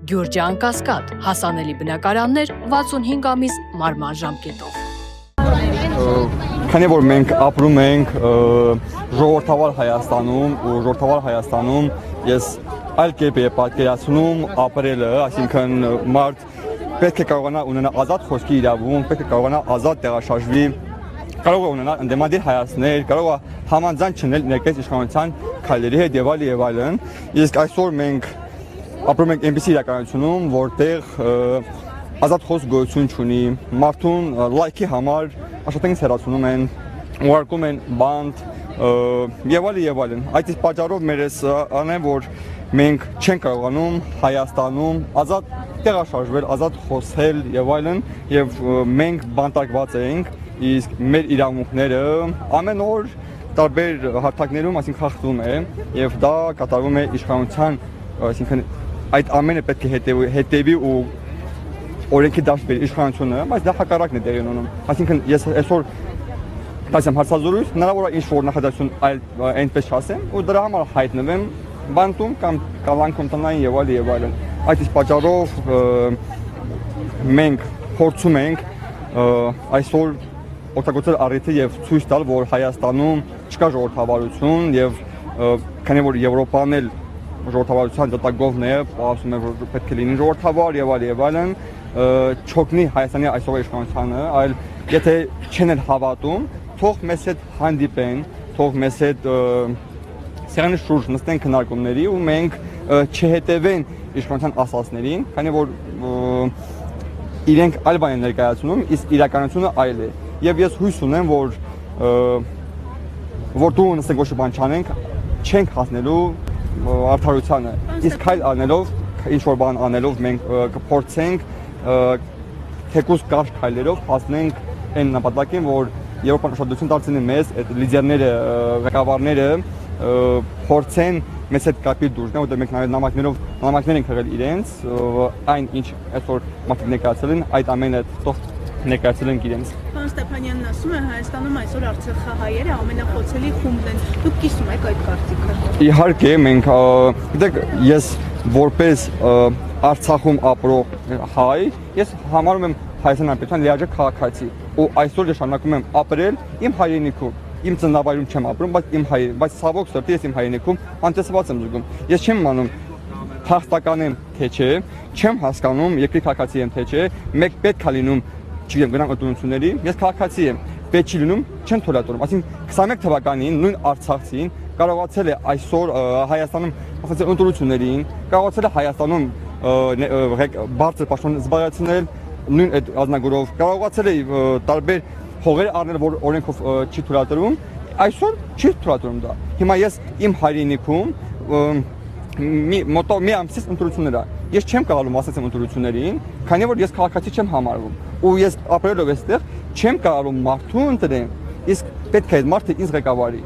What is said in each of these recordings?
Գյուրջան Կասկադ, հասանելի բնակարաններ 65 ամիս մարման ժամկետով։ Քանի որ մենք ապրում ենք ժողովրդավար Հայաստանում ու ժողովրդավար Հայաստանում ես այլ կերպ եմ պատկերացնում ապրելը, այսինքն մարդ պետք է կարողանա ունենալ ազատ խոսքի իրավունք, պետք է կարողանա ազատ տեղաշարժվի, կարող է ունենալ ընդդիմադիր հայացքներ, կարող է համաձայն չլինել ներկայիս իշխանության քայլերի հետ եւ այլն, իսկ այսօր մենք ապրում ենք այնպիսի իրականությունում, որտեղ ազատ խոսք գոյություն չունի, մարդուն լայքի համար աշխատանքից հեռացնում են, ուղարկում են բանտ եւ այլն։ Այդ իսկ պատճառով մեր անն է, որ մենք չենք կարողանում Հայաստանում ազատ տեղաշարժվել, ազատ խոսել եւ այլն, եւ մենք բանտարկված ենք, իսկ մեր իրավունքները ամեն օր տարբեր հարթակներում, այսինքն խախտվում է եւ դա կատարվում է իշխանության, այսինքն այդ ամենը պետք է հետևի ու օրենքի դաշտ բերի իշխանությունը, բայց դա հակառակն է տեղի ունենում։ Այսինքն ես այսօր դասեմ հարցազրույց, հնարավոր է ինչ-որ նախադասություն այնպես չասեմ ու դրա համար հայտնվեմ բանտում կամ կալանքում տնային եւ այլն։ Այդ իսկ պատճառով մենք փորձում ենք այսօր օգտագործել առիթը եւ ցույց տալ, որ Հայաստանում չկա ժողովրդավարություն եւ քանի որ Եվրոպան էլ ժողովրդավարության դատագովն է, ասում է որ պետք է լինի ժողովրդավար եւ այլն, չօգնի Հայաստանի այսօր իշխանությանը, այլ եթե չեն էլ հավատում, թող մեզ հետ հանդիպեն, թող մեզ հետ սեղանի շուրջ նստեն քննարկումների ու մենք չհետևեն իշխանության ասածներին, քանի որ իրենք այլ բան են ներկայացնում, իսկ իրականությունը այլ է։ Եվ ես հույս ունեմ, որ դու նստենք ոչ բան չանենք, չենք հասնելու արդարությանը։ Իսկ քայլ անելով, ինչ-որ բան անելով մենք կփորձենք թեկուզ կարճ քայլերով հասնենք այն նպատակին, որ Եվրոպան ուշադրություն դարձնի մեզ, այդ լիդերները, ղեկավարները փորձեն մեզ հետ կապի դուրս գան, որտեղ մենք նամակներ ենք հղել իրենց, այն ինչ այսօր մարդիկ ներկայացել են, այդ ամենը ներկայացել ենք իրենց։ Պարոն Ստեփանյանն ասում է Հայաստանում այսօր արցախահայերը ամենախոցելի խումբն են։ Դուք կիսում եք այդ կարծիքը։ Իհարկե մենք, գիտեք, ես որպես Արցախում ապրող հայ, ես համարում եմ Հայաստան Հանրապետության լիարժեք քաղաքացի ու այսօր ես շարունակում եմ ապրել իմ հայրենիքում, իմ ծննդավայրում չեմ ապրում, բայց ցավոք սրտի ես իմ հայրենիքում անտեսված եմ զգում։ Ես չեմ իմանում փախստական եմ թե չէ, չեմ հասկանում երկրի քաղաքացի եմ թե չէ, մեկ պետք է լինում, չգիտեմ, գնամ ընտրությունների, ես քաղաքացի եմ, պետք չի լինում, չեն թույլատրում։ Այսինքն 21 թվականին նույն արցախցին կարողացել է այսօր Հայաստանում ընտրություններին, կարողացել է Հայաստանում բարձր պաշտոն զբաղեցնել նույն այդ ազնագորով, կարողացել է տարբեր հողեր առնել, որ օրենքով չի թույլատրում, այսօր չի թույլատրում դա։ Հիմա ես իմ հայրենիքում մի ամսից ընտրություններ ա։ Ես չեմ կարողանում ասել ընտրություններին, քանի որ ես քաղաքացի չեմ համարվում։ Ու ես ապրելով այստեղ չեմ կարողանում մարդու ընտրեմ, իսկ պետք է այդ մարդը ինձ ղեկավարի։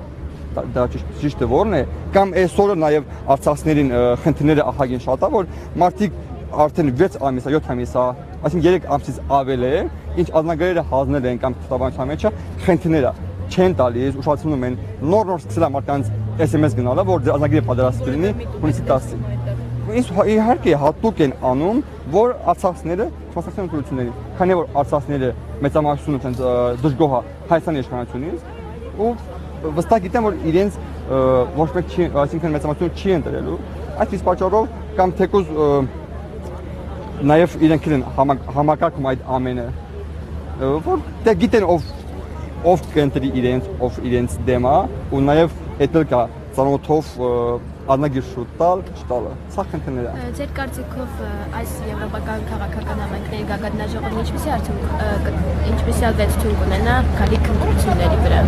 Դա ճիշտը որն է, կամ այսօրը նաև արցախցիներին խնդիրները ահագին շատ է, որ մարդիկ արդեն 6 ամիս, 7 ամիս, այսինքն 3 ամսից ավել է, ինչ ազնագրերը հանձնել են կամ թվականության մեջը, խնդիրները չեն տալիս, ուշացնում են, նոր սկսել է մարդկանց SMS գնալը, որ ազնագրերը պատրաստ լինի հունիսի 10-ին։ Իհարկե հատուկ են անում, որ արցախցիները չմասնակցեն ընտրություններին, քանի որ արցախցիները մեծամասնությունը դժգոհ է Հայաստանի իշխանությունից ու վստահ գիտեմ, որ իրենց ոչ մեկ չի, այսինքն մեծամասնությունը չի ընտրելու, այդ իսկ պատճառով կամ թեկուզ նաև իրենք են համակարգում այդ ամենը, որ դե գիտեն ով կընտրի իրենց, ով իրենց դեմ է, ու նաև հետել կա ծանոթով անագիր շուտ տալ, չտալը, սա խնդիրներ է։ Ձեր կարծիքով այս եվրոպական քաղաքական համայնքների գագաթնաժողովն ինչպիսի ազդեցություն կունենա գալիք ընտրությունների վրա։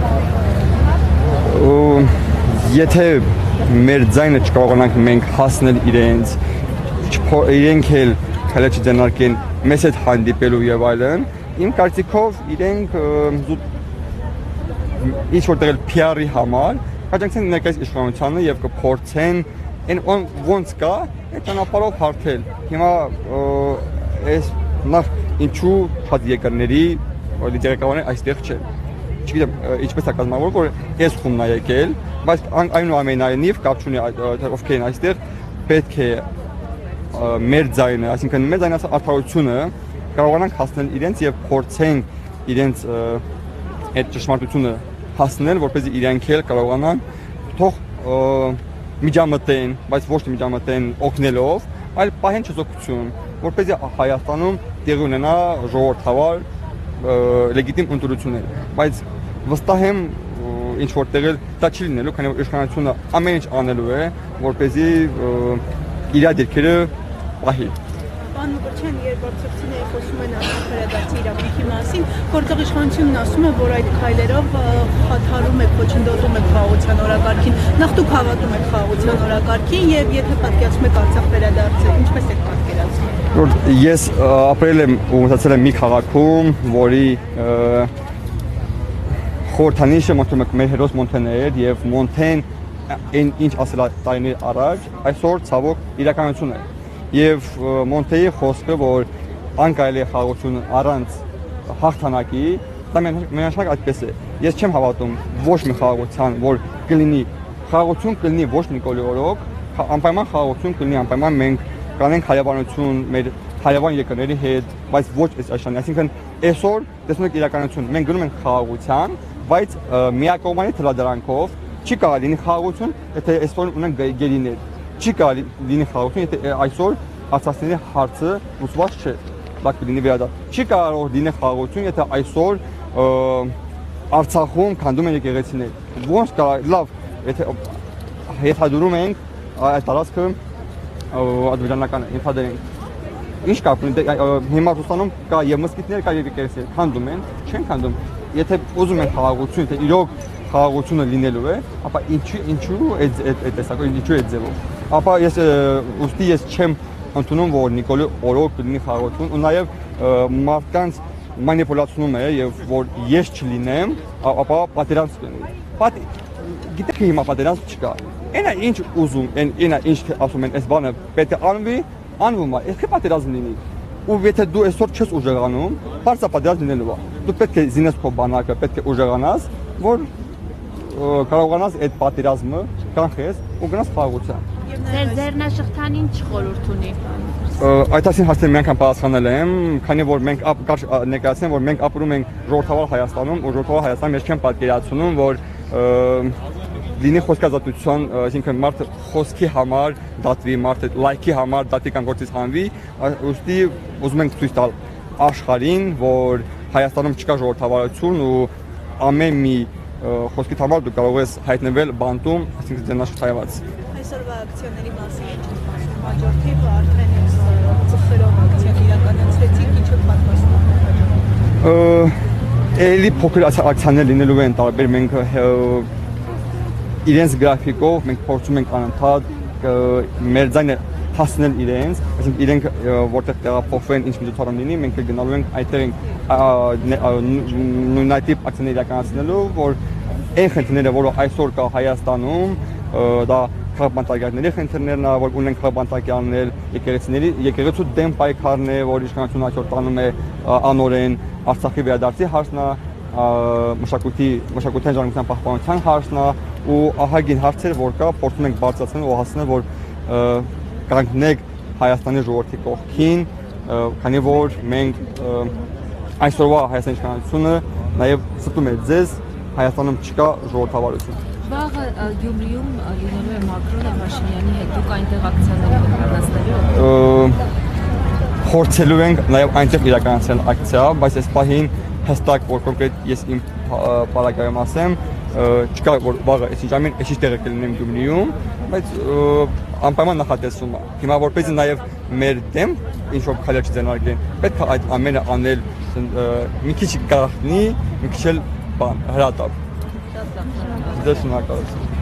Եթե մեր ձայնը չկարողանանք մենք հասնել իրենց, իրենք էլ քայլը չձեռնարկեն մեզ հետ հանդիպելու եւ այլն, իմ կարծիքով իրենք ինչ որտեղ էլ PR-ի համար հաջողեն ներկայիս իշխանությանը եւ կփորձեն այն ոնց կա այդ ճանապարհով հարթել։ Հիմա այս նախ ինչու շատ երկրների լիդերականները այստեղ չեն։ Չգիտեմ ինչպես է կազմավորվում, որ այս խումբն է եկել, բայց այնուամենայնիվ կապ չունի ովքեր են այստեղ, պետք է մեր ձայնը, այսինքն մեր ձայնը արդարությունը կարողանանք հասնել իրենց եւ փորձենք իրենց այդ ճշմարտությունը հասնել, որպեսզի իրենք էլ կարողանան թող միջամտեն, բայց ոչ թե միջամտեն օգնելով, այլ պահեն չեզոքություն, որպեսզի Հայաստանում տեղի ունենա ժողովրդավար լեգիտիմ ընտրություններ, բայց վստահ եմ ինչ որտեղ էլ դա չի լինելու, քանի որ իշխանությունը ամեն ինչ անելու է, որպեսզի իր դիրքերը պահի։ Պարոն Մկրտչյան, երբ արցախցիները խոսում են արտահայտացի իրավունքի մասին, գործող իշխանությունն ասում է, որ այդ քայլերով խաթարում է, քոչընդոտում է խաղաղության օրակարգին։ Նախ դուք հավատում եք խաղաղության օրակարգին եւ եթե պատկերացնում եք Արցախ վերադարձը, ինչպես եք պատկերացնում։ Ես ապրել եմ ու մտածել եմ մի քաղաքում, որի խորհրդանիշը մեր հերոս Մոնթեն էր եւ Մոնթեն ինչ ասել տարիներ առաջ, այսօր ցավոք իրականություն է։ Եվ Մոնթեի խոսքը, որ անկարելի է խաղաղություն առանց հաղթանակի, դա միանշանակ այդպես է։ Ես չեմ հավատում ոչ մի խաղաղության, որ կլինի խաղաղություն կլինի ոչ Նիկոլի օրոք, անպայման խաղաղություն կլինի, անպայման մենք կանենք հարևանություն մեր հարևան երկրների հետ, բայց ոչ այս աշխարհի։ Այսինքն այսօր տեսնում եք իրականություն, մենք գնում ենք խաղաղության, բայց միակողմանի թելադրանքով չի կարող լինի խաղաղություն, եթե այսօր ունենք գերիներ։ Չի կարող լինի խաղաղություն, եթե այսօր արցախցիների հարցը լուծված չէ։ Դա կլինի վերադարձ։ Չի կարող լինի խաղաղություն, եթե այսօր Արցախում քանդում են եկեղեցիներ։ Ոնց կարող լավ, եթե հետադուրում ենք այդ տարածքը ադրբեջանական ենթադրենք։ Ինչ կապ ունի հիմա Ռուսաստանում կա եւ մսկիթներ, կա եւ եկեղեցիներ, քանդում են, չեն քանդում։ Եթե ուզում են խաղաղություն, թե իրոք խաղաղությունը լինելու է, ապա ինչու այդ տեսակով, ինչու այդ ձևով։ Ապա ես չեմ ընդունում, որ Նիկոլի օրոք կլինի խաղաղություն ու նաեւ մարդկանց մանիպուլացնում է եւ որ ես չլինեմ, ապա պատերազմ կլինի։ Գիտեք հիմա պատերազմ չկա։ Այնա ինչ ուզում, այնա ինչ ասում են, այս բանը պետք է անվի, անվում է, եղե պատերազմ լինի։ Ու եթե դու այսօր չես ուժեղանում, բարձր պատերազմ լինելու է։ Դու պետք է զինես քո բանակը, պետք է ուժեղանաս, որ կարողանաս այդ պատերազմը կանխես ու գնաս խաղաղության։ Ձեր ձեռնաշղթան ինչ խորհուրդ ունի։ Այդ ասին հասցեն մի անգամ պատասխանել եմ, քանի որ մենք ներկայացնեմ, որ մենք ապրում ենք ժողովրդավար Հայաստանում, ու ժողովրդավար Հայաստանում ես չեմ պատկերացնում, որ լինի խոսքազատության, այսինքն մարդը խոսքի համար դատվի, մարդը լայքի համար դատի կամ գործից հանվի, ուստի ուզում ենք ցույց տալ աշխարհին, որ Հայաստանում չկա ժողովրդավարություն ու ամեն մի խոսքի համար դու կարող ես հայտնվել բանտում, այսինքն ձեռնաշղթայված։ Այսօրվա ակցիաների մասին ինչ եք ասում, հաջորդիվ արդեն ծխերով ակցիան իրականացրեցիք, ինչ եք պատմում։ Էլի փոքր ակցիաներ լինելու են տարբեր, մենք իրենց գրաֆիկով մենք փորձում ենք անընդհատ մեր ձայնը հասնել իրենց, այսինքն իրենք որտեղ տեղափոխվեն, ինչ միջոցառում լինի, մենք գնալու ենք այդտեղ նույնատիպ ակցիաներ իրականացնելու, որ այն խնդիրները, որը այսօր կա Հայաստանում, դա քաղաքբանտարկյալների խնդիրներն է, որ ունենք քաղաքբանտարկյալներ, եկեղեցու դեմ պայքարն է, որ իշխանությունը այսօր տանում է անօրեն, Արցախի վերադարձի հարցն է, մշակութային ժառանգության պահպանության հարցն է ու ահագին հարցեր, որ կա, փորձում ենք բարձրացնել ու հասնել, որ կանգնենք Հայաստանի ժողովրդի կողքին, քանի որ մենք այսօրվա Հայաստանի իշխանությունը նաև ստում է ձեզ, Հայաստանում չկա ժողովրդավարություն։ Վաղը Գյումրիում լինելու է Մակրոնը Փաշինյանի հետ, դուք այնտեղ ակցիաներ իրականացնելու։ Փորձելու ենք նաև այնտեղ իրականացնել ակցիա, բայց այս պահին հստակ որ կոնկրետ ես իմ պարագայում ասեմ, չկա որ վաղը այսինչ ամեն այսինչ տեղը կլինեմ Գյումրիում, բայց անպայման նախատեսվում է։ Հիմա որպեսզի նաև մեր դեմ ինչ որ քայլեր չձեռնարկեն, պետք է այդ ամենը անել մի քիչ գաղտնի, մի քիչ էլ հրատապ։ Դե շնորհակալություն։